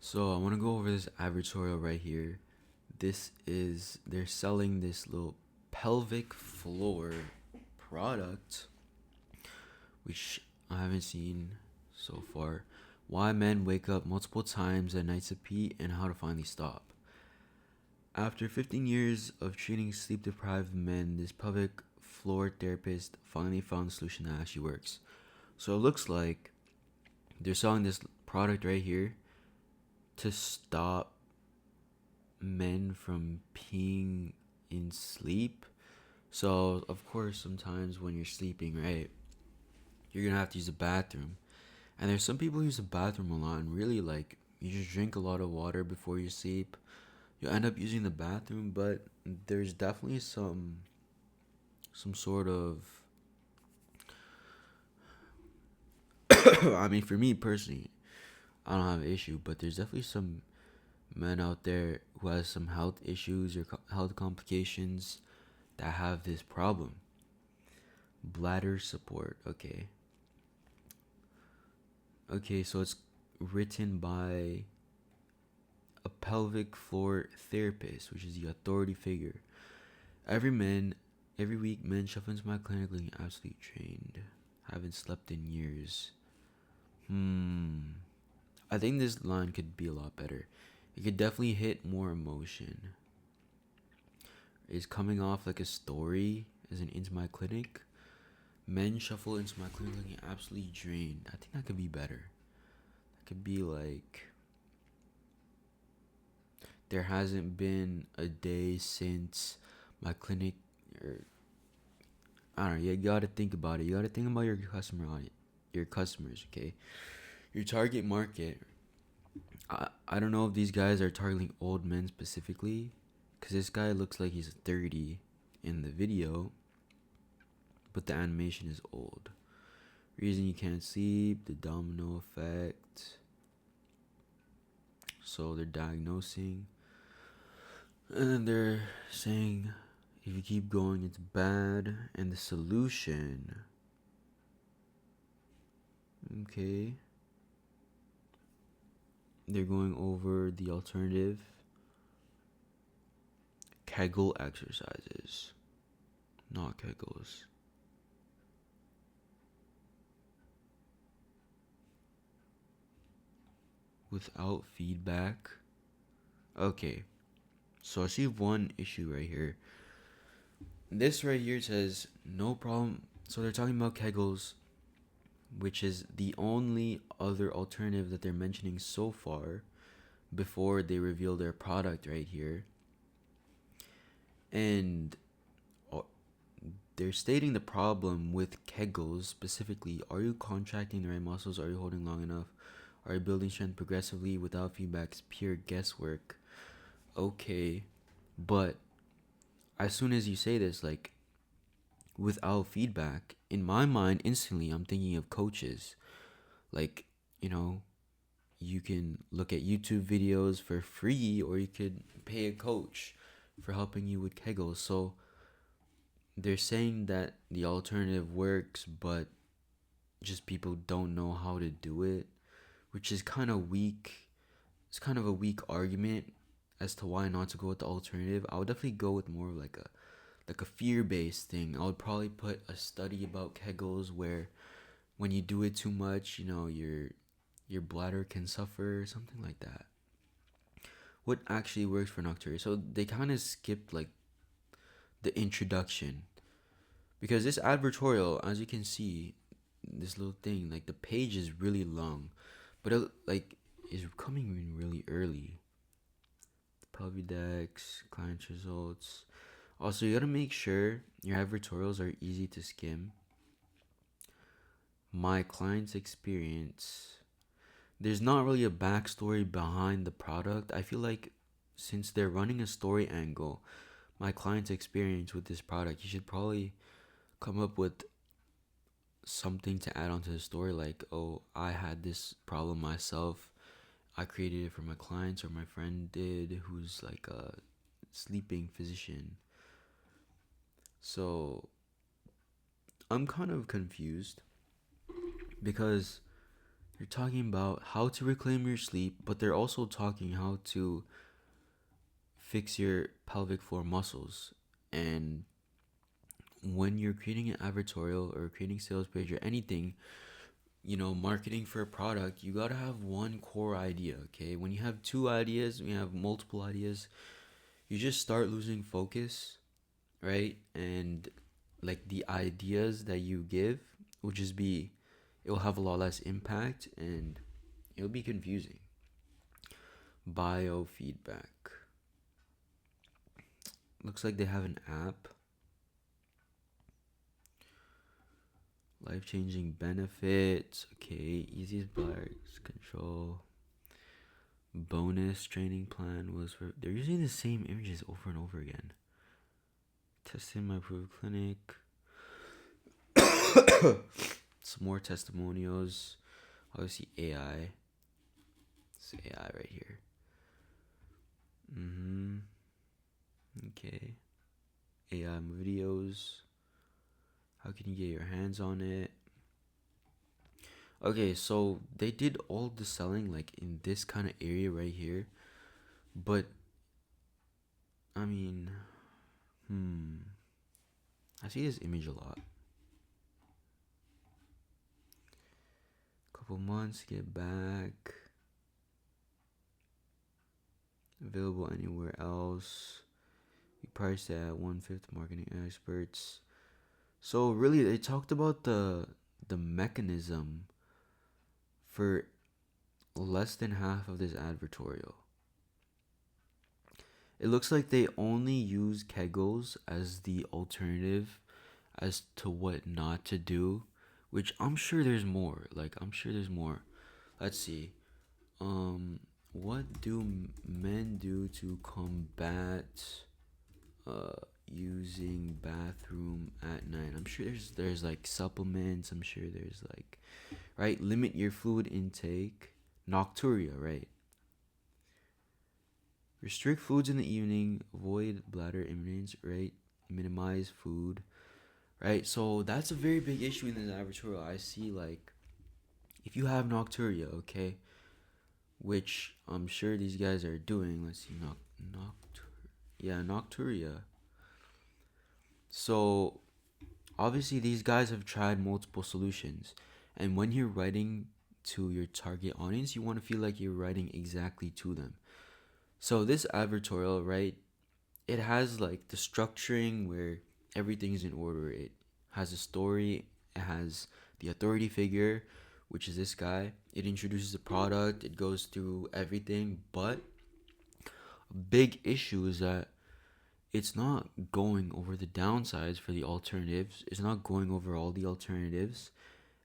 So I want to go over this advertorial right here. They're selling this little pelvic floor product, which I haven't seen so far. Why men wake up multiple times at night to pee and how to finally stop. After 15 years of treating sleep deprived men, this pelvic floor therapist finally found a solution that actually works. So it looks like they're selling this product right here to stop men from peeing in sleep. So, of course, sometimes when you're sleeping, right, you're gonna have to use the bathroom. And there's some people who use the bathroom a lot and really like you just drink a lot of water before you sleep. You end up using the bathroom, but there's definitely some sort of I mean, for me personally, I don't have an issue, but there's definitely some men out there who has some health issues or health complications that have this problem. Bladder support. Okay, so it's written by a pelvic floor therapist, which is the authority figure. Every man, every week, men shuffle into my clinic looking absolutely trained. Haven't slept in years. I think this line could be a lot better. It could definitely hit more emotion. It's coming off like a story, as in into my clinic. Men shuffle into my clinic looking absolutely drained. I think that could be better. That could be like, there hasn't been a day since my clinic, or I don't know. You gotta think about it. You gotta think about your customer audience, your customers. Okay, your target market. I don't know if these guys are targeting old men specifically, because this guy looks like he's 30 in the video, but the animation is old. Reason you can't sleep, the domino effect. So they're diagnosing, and then they're saying if you keep going, it's bad, and the solution. Okay, they're going over the alternative Kegel exercises, not Kegels. Without feedback. Okay, so I see one issue right here. This right here says no problem. So they're talking about Kegels, which is the only other alternative that they're mentioning so far before they reveal their product right here. And they're stating the problem with Kegels specifically. Are you contracting the right muscles? Are you holding long enough? Are you building strength progressively without feedback? It's pure guesswork. Okay, but as soon as you say this, like without feedback, in my mind, instantly I'm thinking of coaches. Like, you know, you can look at YouTube videos for free, or you could pay a coach for helping you with Kegels. So they're saying that the alternative works, but just people don't know how to do it, which is kind of weak. It's kind of a weak argument as to why not to go with the alternative. I would definitely go with more of like a fear-based thing. I would probably put a study about Kegels where when you do it too much, your bladder can suffer, something like that. What actually works for Nocturia? So they kind of skipped like the introduction, because this advertorial, as you can see, this little thing, like the page is really long, but it like is coming in really early. Pelvidex, client results. Also, you gotta make sure your advertorials are easy to skim. My client's experience. There's not really a backstory behind the product. I feel like since they're running a story angle, my client's experience with this product, you should probably come up with something to add onto the story, like, oh, I had this problem myself. I created it for my clients, or my friend did, who's like a sleeping physician. So I'm kind of confused because They're talking about how to reclaim your sleep, but they're also talking how to fix your pelvic floor muscles. And when you're creating an advertorial or creating sales page or anything, marketing for a product, you gotta have one core idea, okay? When you have two ideas, when you have multiple ideas, you just start losing focus, right? And like the ideas that you give will just be, it will have a lot less impact and it'll be confusing. Biofeedback. Looks like they have an app. Life-changing benefits. Okay, easiest bladder control. Bonus training plan was for. They're using the same images over and over again. Testing my approved clinic. Some more testimonials. Obviously AI. It's AI right here. Okay. AI videos. How can you get your hands on it? Okay, so they did all the selling like in this kind of area right here. But I mean, I see this image a lot. Couple months to get back. Available anywhere else. We priced at 1/5 marketing experts. So really, they talked about the mechanism for less than half of this advertorial. It looks like they only use Kegels as the alternative as to what not to do, which I'm sure there's more. Let's see. What do men do to combat using bathroom at night? I'm sure there's like supplements. I'm sure there's like, right, limit your fluid intake. Nocturia, right? Restrict foods in the evening, avoid bladder imminence, right? Minimize food, right? So that's a very big issue in this advertorial. I see, like, if you have nocturia, okay, which I'm sure these guys are doing. Let's see, nocturia. So obviously these guys have tried multiple solutions, and when you're writing to your target audience, you want to feel like you're writing exactly to them. So this advertorial, right, it has like the structuring where everything's in order. It has a story, it has the authority figure, which is this guy. It introduces the product, it goes through everything, but a big issue is that it's not going over the downsides for the alternatives. It's not going over all the alternatives,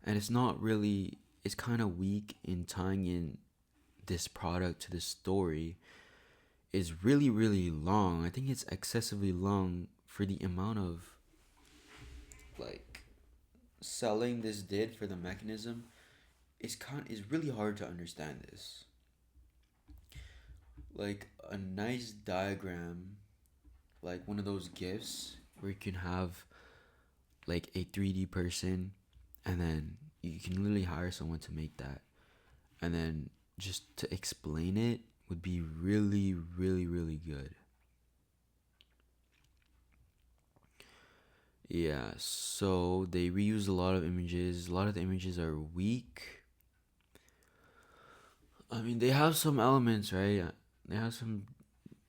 and it's kind of weak in tying in this product to the story. Is really, really long. I think it's excessively long for the amount of like selling this did for the mechanism. It's really hard to understand this. Like a nice diagram, like one of those gifs where you can have like a 3D person, and then you can literally hire someone to make that, and then just to explain it would be really, really, really good. Yeah, so they reuse a lot of images. A lot of the images are weak. I mean, they have some elements, right? They have some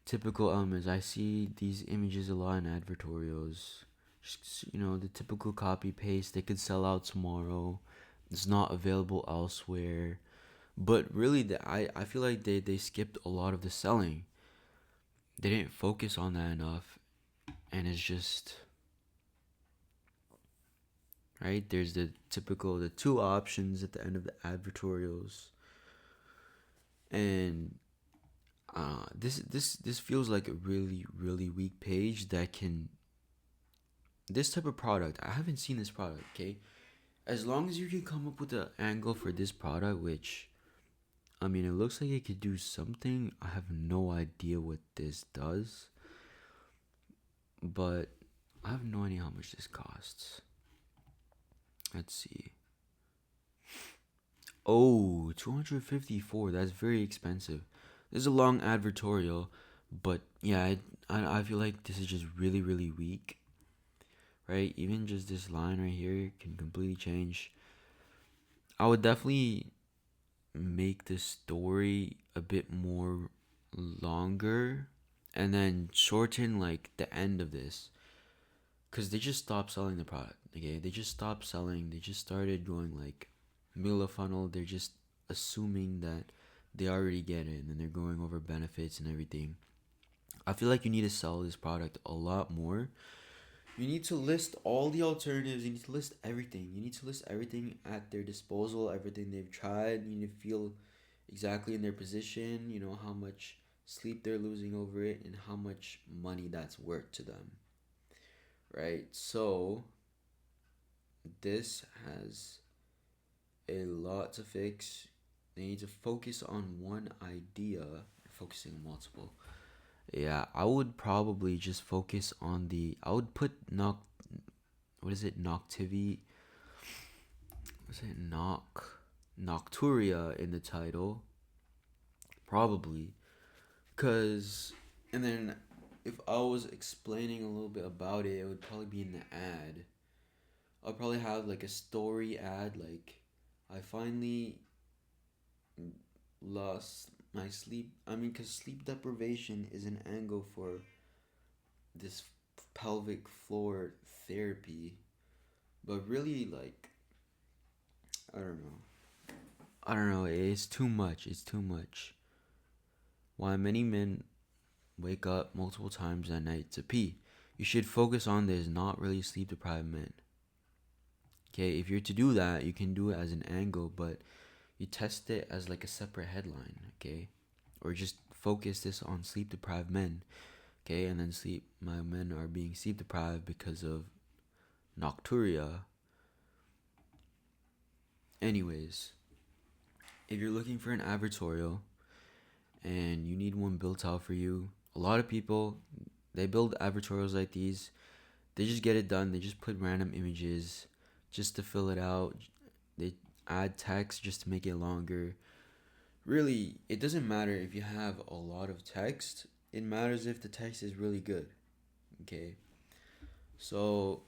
typical elements. I see these images a lot in advertorials. Just, the typical copy paste. They could sell out tomorrow. It's not available elsewhere. But really, I feel like they skipped a lot of the selling. They didn't focus on that enough. And it's just, right? There's the two options at the end of the advertorials. And this feels like a really, really weak page that can. This type of product, I haven't seen this product, okay? As long as you can come up with an angle for this product, which, I mean, it looks like it could do something. I have no idea what this does. But I have no idea how much this costs. Let's see. Oh, 254. That's very expensive. This is a long advertorial, but yeah, I feel like this is just really, really weak, right? Even just this line right here can completely change. I would definitely make the story a bit more longer and then shorten like the end of this because they just stopped selling the product. Okay, they just stopped selling. They just started going like middle of funnel. They're just assuming that they already get it and then they're going over benefits and everything. I feel like you need to sell this product a lot more. You need to list all the alternatives. You need to list everything. You need to list everything at their disposal, everything they've tried. You need to feel exactly in their position, you know, how much sleep they're losing over it and how much money that's worth to them. Right? So, this has a lot to fix. They need to focus on one idea, focusing on multiple. Yeah, I would probably just focus on the. I would put what is it? Noctivity. What's it? Nocturia in the title. Probably. Cause, and then if I was explaining a little bit about it, it would probably be in the ad. I'll probably have like a story ad, like I finally lost my sleep. I mean, cause sleep deprivation is an angle for this pelvic floor therapy, but really, like, I don't know. I don't know. It's too much. It's too much. Why many men wake up multiple times at night to pee. You should focus on this, not really sleep deprived men. Okay, if you're to do that, you can do it as an angle, but you test it as like a separate headline, okay? Or just focus this on sleep deprived men, okay? And then my men are being sleep deprived because of nocturia. Anyways, if you're looking for an advertorial and you need one built out for you, a lot of people, they build advertorials like these. They just get it done. They just put random images just to fill it out. They add text just to make it longer. Really, it doesn't matter if you have a lot of text. It matters if the text is really good. Okay. So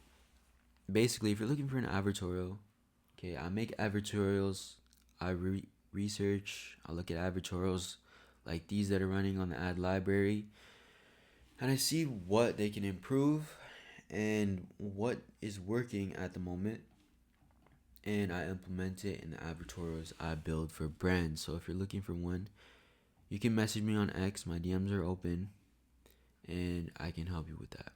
basically, if you're looking for an advertorial, okay, I make advertorials. I research. I look at advertorials like these that are running on the ad library, and I see what they can improve and what is working at the moment, and I implement it in the advertorials I build for brands. So if you're looking for one, you can message me on X. My DMs are open, and I can help you with that.